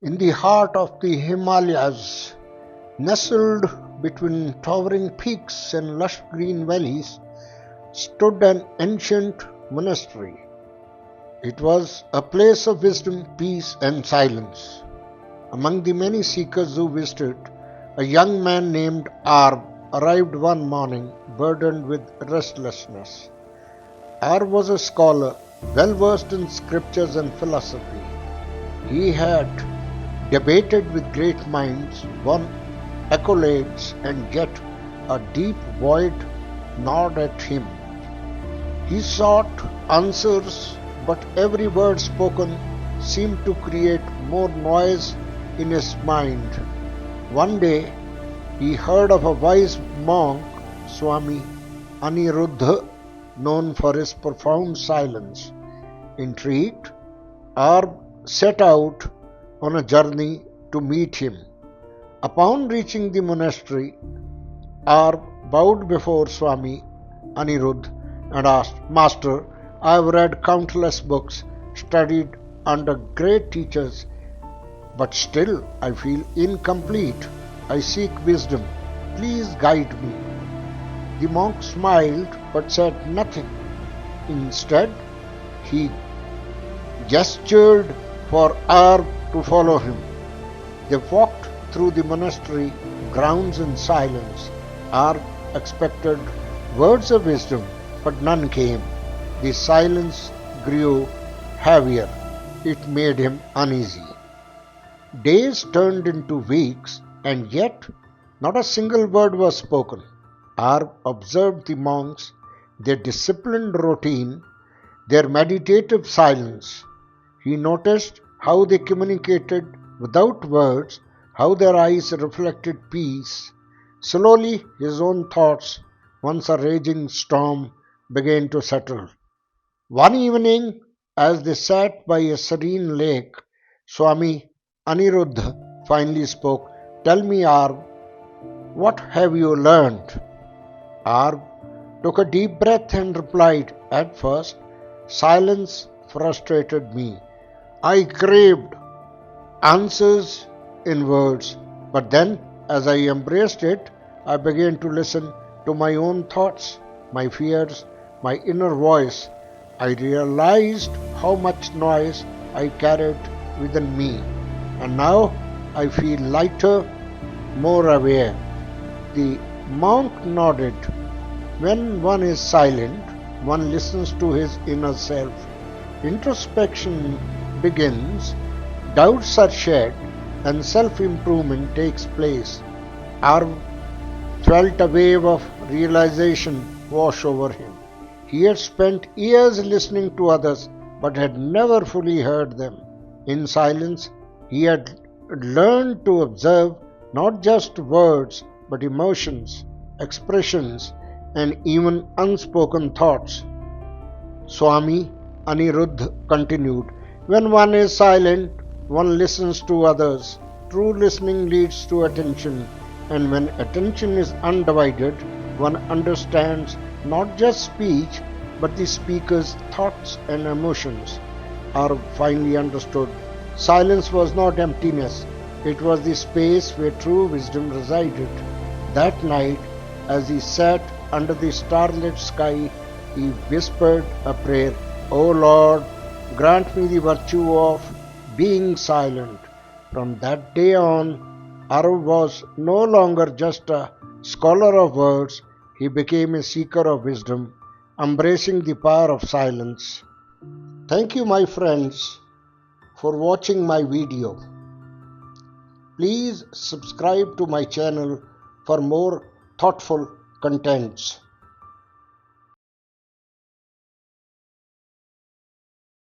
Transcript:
In the heart of the Himalayas, nestled between towering peaks and lush green valleys, stood an ancient monastery. It was a place of wisdom, peace, and silence. Among the many seekers who visited, a young man named Aarav arrived one morning burdened with restlessness. Aarav was a scholar, well versed in scriptures and philosophy. He had debated with great minds, won accolades, and yet a deep void gnawed at him. He sought answers, but every word spoken seemed to create more noise in his mind. One day, he heard of a wise monk, Swami Aniruddha, known for his profound silence. Intrigued, Aarav set out on a journey to meet him. Upon reaching the monastery, Aarav bowed before Swami Aniruddha and asked, "Master, I have read countless books, studied under great teachers, but still I feel incomplete. I seek wisdom. Please guide me." The monk smiled but said nothing. Instead, he gestured for Aarav to follow him. They walked through the monastery grounds in silence. Aarav expected words of wisdom, but none came. The silence grew heavier. It made him uneasy. Days turned into weeks, and yet not a single word was spoken. Aarav observed the monks, their disciplined routine, their meditative silence. He noticed how they communicated without words, how their eyes reflected peace. Slowly, his own thoughts, once a raging storm, began to settle. One evening, as they sat by a serene lake, Swami Aniruddha finally spoke. "Tell me, Aarav, what have you learned?" Aarav took a deep breath and replied, "At first, silence frustrated me. I craved answers in words, but then, as I embraced it, I began to listen to my own thoughts, my fears, my inner voice. I realized how much noise I carried within me, and now I feel lighter, more aware." The monk nodded. When one is silent, one listens to his inner self. Introspection begins, doubts are shed, and self-improvement takes place. Aarav felt a wave of realization wash over him. He had spent years listening to others, but had never fully heard them. In silence, he had learned to observe not just words, but emotions, expressions, and even unspoken thoughts. Swami Aniruddha continued, "When one is silent, one listens to others. True listening leads to attention, and when attention is undivided, one understands not just speech, but the speaker's thoughts and emotions." Aarav finally understood. Silence was not emptiness, it was the space where true wisdom resided. That night, as he sat under the starlit sky, he whispered a prayer. "O Lord, grant me the virtue of being silent." From that day on, Aarav was no longer just a scholar of words, he became a seeker of wisdom, embracing the power of silence. Thank you, my friends, for watching my video. Please subscribe to my channel for more thoughtful contents.